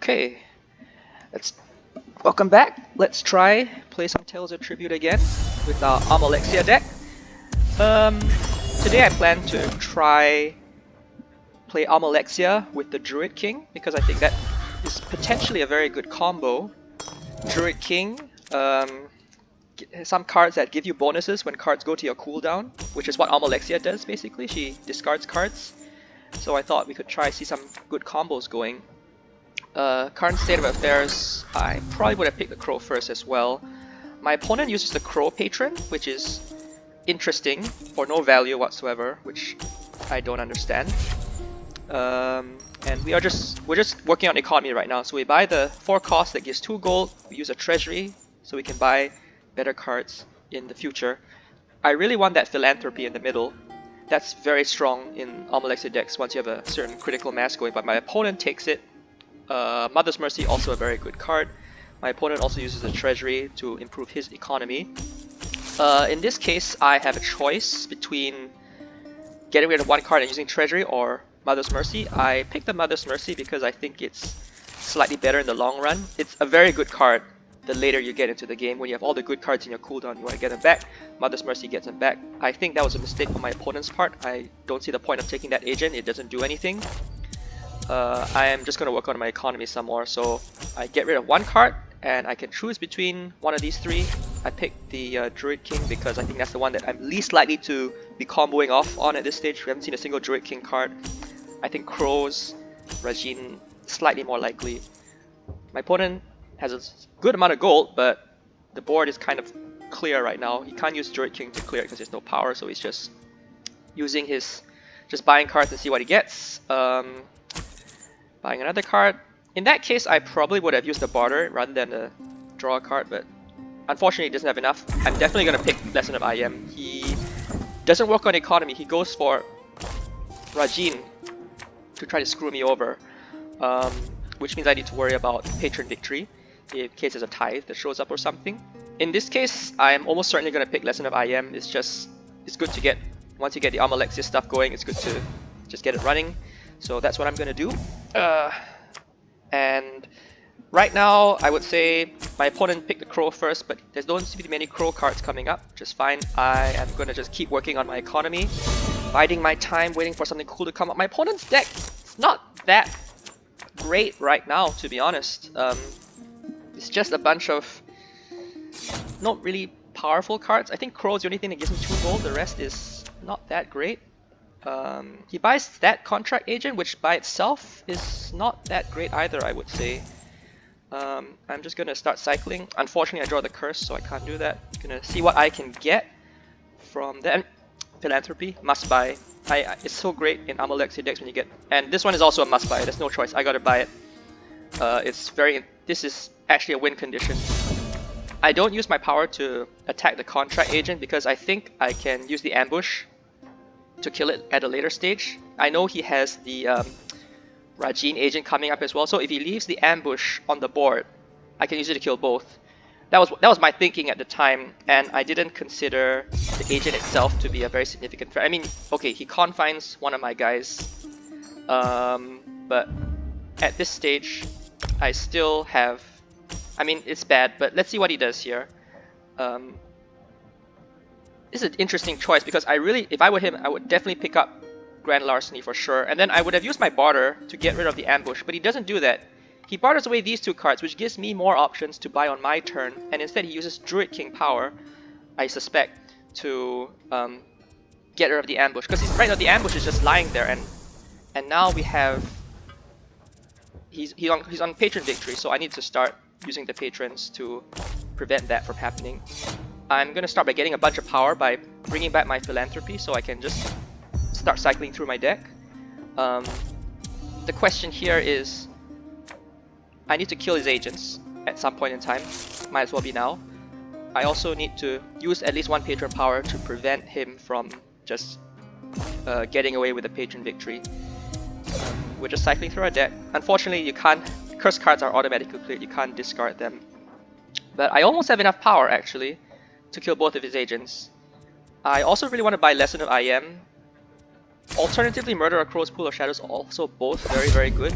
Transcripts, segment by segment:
Okay, let's welcome back. Let's try play some Tales of Tribute again with our Almalexia deck. Today I plan to try play Almalexia with the Druid King because I think that is potentially a very good combo. Druid King, some cards that give you bonuses when cards go to your cooldown, which is what Almalexia does basically. She discards cards. So I thought we could try see some good combos going. Current state of affairs, I probably would have picked the Crow first as well. My opponent uses the Crow Patron, which is interesting for no value whatsoever, which I don't understand. And we're just working on economy right now. So we buy the 4 cost that gives 2 gold. We use a treasury so we can buy better cards in the future. I really want that philanthropy in the middle. That's very strong in Almalexia decks once you have a certain critical mass going, but my opponent takes it. Mother's Mercy, also a very good card. My opponent also uses the treasury to improve his economy. In this case, I have a choice between getting rid of 1 card and using treasury or Mother's Mercy. I picked the Mother's Mercy because I think it's slightly better in the long run. It's a very good card the later you get into the game. When you have all the good cards in your cooldown, you want to get them back. Mother's Mercy gets them back. I think that was a mistake on my opponent's part. I don't see the point of taking that agent. It doesn't do anything. I am just going to work on my economy some more, so I get rid of 1 card and I can choose between one of these 3. I picked the Druid King because I think that's the one that I'm least likely to be comboing off on at this stage. We haven't seen a single Druid King card. I think Crows, Rajin, slightly more likely. My opponent has a good amount of gold, but the board is kind of clear right now. He can't use Druid King to clear it because there's no power, so he's just using his, just buying cards and see what he gets. Buying another card. In that case, I probably would have used the barter rather than draw a card, but unfortunately he doesn't have enough. I'm definitely going to pick Lesson of IM. He doesn't work on economy. He goes for Rajin to try to screw me over, which means I need to worry about Patron Victory in case there's a tithe that shows up or something. In this case, I'm almost certainly going to pick Lesson of IM. It's good to get, once you get the Almalexia stuff going, it's good to just get it running. So that's what I'm going to do. And right now, I would say my opponent picked the Crow first, but there don't seem to be many Crow cards coming up. Just fine. I am going to just keep working on my economy, biding my time, waiting for something cool to come up. My opponent's deck is not that great right now, to be honest. It's just a bunch of not really powerful cards. I think Crow is the only thing that gives him 2 gold. The rest is not that great. He buys that Contract Agent, which by itself is not that great either, I would say. I'm just gonna start cycling. Unfortunately, I draw the curse, so I can't do that. I'm gonna see what I can get from that. Philanthropy, must buy. It's so great in Almalexia decks when you get, and this one is also a must buy. There's no choice. I gotta buy it. This is actually a win condition. I don't use my power to attack the Contract Agent because I think I can use the ambush to kill it at a later stage. I know he has the Rajin agent coming up as well, so if he leaves the ambush on the board, I can use it to kill both. That was my thinking at the time, and I didn't consider the agent itself to be a very significant threat. I mean, okay, he confines one of my guys, but at this stage, I still have, I mean, it's bad, but let's see what he does here. This is an interesting choice because if I were him, I would definitely pick up Grand Larceny for sure, and then I would have used my barter to get rid of the ambush, but he doesn't do that. He barters away these 2 cards, which gives me more options to buy on my turn, and instead he uses Druid King power, I suspect, to get rid of the ambush, because right now the ambush is just lying there, and now we have, he's on Patron Victory, so I need to start using the patrons to prevent that from happening. I'm going to start by getting a bunch of power by bringing back my Philanthropy so I can just start cycling through my deck. The question here is, I need to kill his agents at some point in time. Might as well be now. I also need to use at least 1 patron power to prevent him from just getting away with a Patron Victory. We're just cycling through our deck. Unfortunately, you can't, curse cards are automatically cleared, you can't discard them. But I almost have enough power actually to kill both of his agents. I also really want to buy Lesson of IM. Alternatively, Murder or Crow's Pool of Shadows, also both very, very good.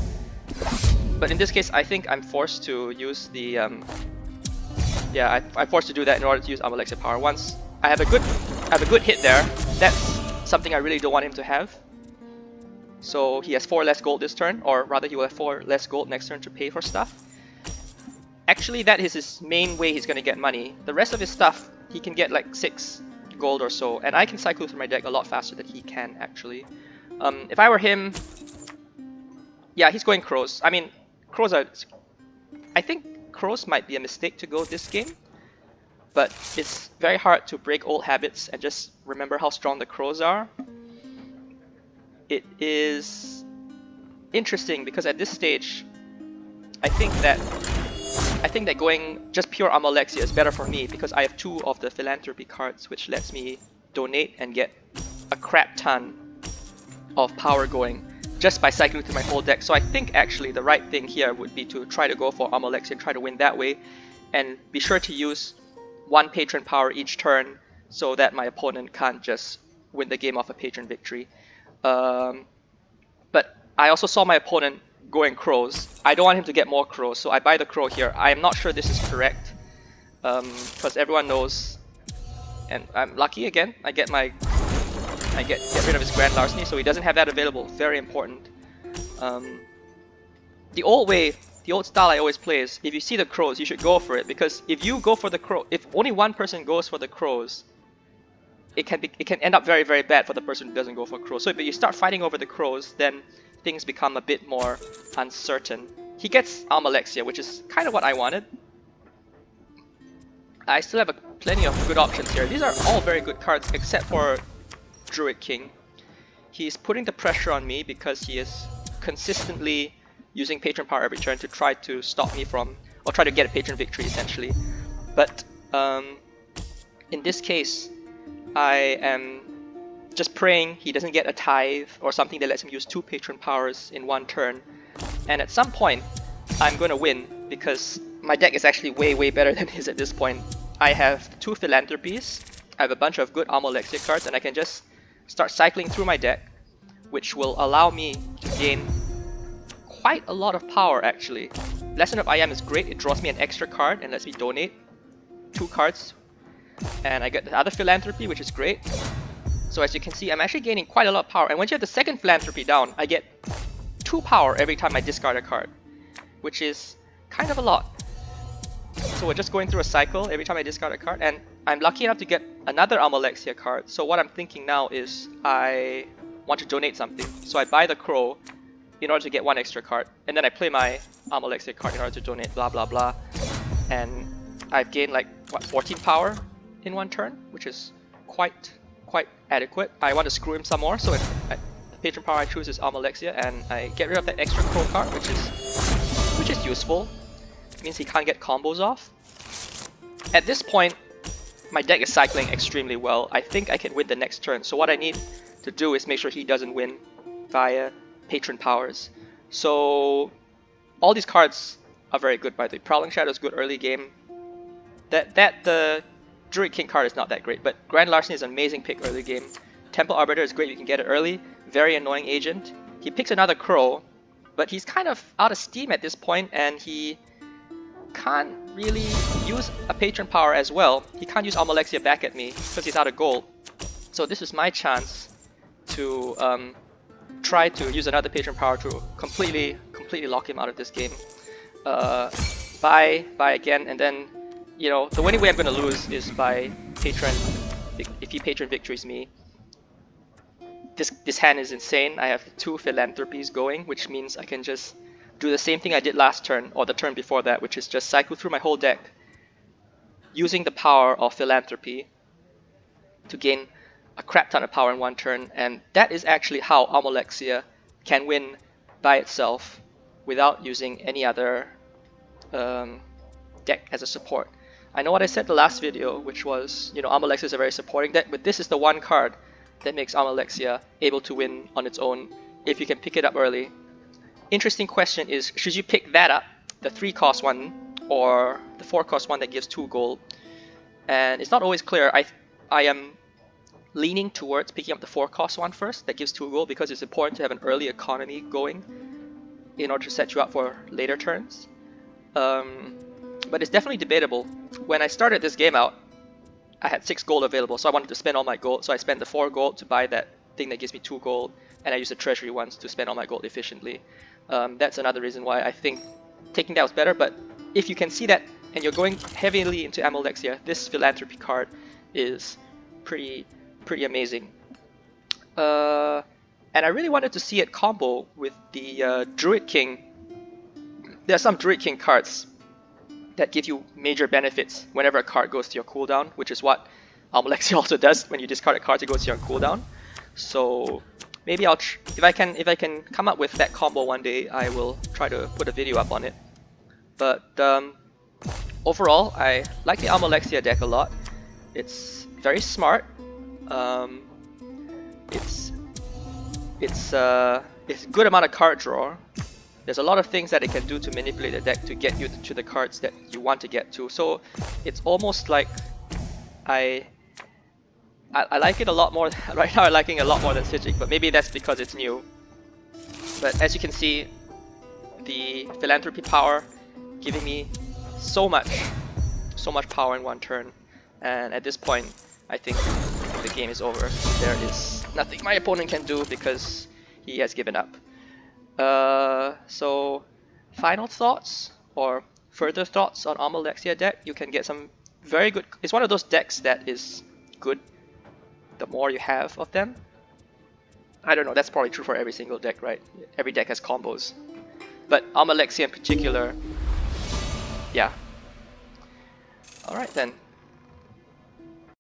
But in this case, I think I'm forced to use the yeah, I'm forced to do that in order to use Almalexia power. Once I have a good hit there, that's something I really don't want him to have. So he has 4 less gold this turn, or rather he will have 4 less gold next turn to pay for stuff. Actually, that is his main way he's going to get money. The rest of his stuff, he can get like 6 gold or so, and I can cycle through my deck a lot faster than he can actually. If I were him, yeah, he's going Crows. I mean, Crows are... I think Crows might be a mistake to go this game, but it's very hard to break old habits and just remember how strong the Crows are. It is interesting because at this stage, I think that going just pure Almalexia is better for me because I have 2 of the Philanthropy cards, which lets me donate and get a crap ton of power going just by cycling through my whole deck. So I think actually the right thing here would be to try to go for Almalexia and try to win that way, and be sure to use 1 patron power each turn so that my opponent can't just win the game off a patron victory. But I also saw my opponent going Crows. I don't want him to get more Crows, so I buy the Crow here. I am not sure this is correct, because everyone knows, and I'm lucky again. I get rid of his Grand Larceny, so he doesn't have that available. Very important. The old style I always play is if you see the Crows, you should go for it, because if you go for the Crow, if only one person goes for the Crows, it can end up very, very bad for the person who doesn't go for Crows. So if you start fighting over the Crows, then things become a bit more uncertain. He gets Almalexia, which is kind of what I wanted. I still have plenty of good options here. These are all very good cards except for Druid King. He's putting the pressure on me because he is consistently using patron power every turn to try to stop me from, or try to get a patron victory essentially. But in this case, I am just praying he doesn't get a tithe or something that lets him use 2 patron powers in 1 turn. And at some point, I'm going to win because my deck is actually way, way better than his at this point. I have 2 Philanthropies, I have a bunch of good Almalexia cards, and I can just start cycling through my deck, which will allow me to gain quite a lot of power actually. Lesson of I Am is great. It draws me an extra card and lets me donate 2 cards. And I get the other Philanthropy, which is great. So as you can see, I'm actually gaining quite a lot of power. And once you have the second Philanthropy down, I get 2 power every time I discard a card, which is kind of a lot. So we're just going through a cycle every time I discard a card, and I'm lucky enough to get another Almalexia card. So what I'm thinking now is I want to donate something. So I buy the Crow in order to get 1 extra card, and then I play my Almalexia card in order to donate, blah blah blah. And I've gained like, what, 14 power in 1 turn, which is quite adequate. I want to screw him some more, so the patron power I choose is Almalexia, and I get rid of that extra Crow card, which is useful. It means he can't get combos off. At this point, my deck is cycling extremely well. I think I can win the next turn, so what I need to do is make sure he doesn't win via patron powers. So all these cards are very good by the way. Prowling Shadow is good early game. The Druid King card is not that great, but Grand Larceny is an amazing pick early game. Temple Arbiter is great, you can get it early. Very annoying agent. He picks another Crow, but he's kind of out of steam at this point, and he can't really use a patron power as well. He can't use Almalexia back at me because he's out of gold. So this is my chance to try to use another patron power to completely lock him out of this game. Buy again, and then, you know, the only way I'm going to lose is by patron, if he patron victories me. This hand is insane. I have 2 Philanthropies going, which means I can just do the same thing I did last turn, or the turn before that, which is just cycle through my whole deck using the power of Philanthropy to gain a crap ton of power in 1 turn. And that is actually how Almalexia can win by itself without using any other deck as a support. I know what I said the last video, which was, you know, Almalexia is a very supporting deck, but this is the one card that makes Almalexia able to win on its own if you can pick it up early. Interesting question is, should you pick that up, the 3-cost one, or the 4-cost one that gives 2 gold? And it's not always clear. I am leaning towards picking up the 4-cost one first, that gives 2 gold, because it's important to have an early economy going. in order to set you up for later turns. But it's definitely debatable. When I started this game out, I had 6 gold available, so I wanted to spend all my gold. So I spent the 4 gold to buy that thing that gives me 2 gold, and I used the treasury ones to spend all my gold efficiently. That's another reason why I think taking that was better. But if you can see that, and you're going heavily into Almalexia, this philanthropy card is pretty amazing. And I really wanted to see it combo with the Druid King. There are some Druid King cards that give you major benefits whenever a card goes to your cooldown, which is what Almalexia also does. When you discard a card, it goes to your cooldown. So maybe if I can come up with that combo one day, I will try to put a video up on it. But overall, I like the Almalexia deck a lot. It's very smart. It's a good amount of card draw. There's a lot of things that it can do to manipulate the deck to get you to the cards that you want to get to. So it's almost like I like it a lot more. Right now I'm liking it a lot more than Physic, but maybe that's because it's new. But as you can see, the philanthropy power giving me so much power in one turn. And at this point, I think the game is over. There is nothing my opponent can do because he has given up. So final thoughts or further thoughts on Almalexia deck? You can get some very good. It's one of those decks that is good the more you have of them. I don't know, that's probably true for every single deck, right? Every deck has combos. But Almalexia in particular, yeah. Alright then.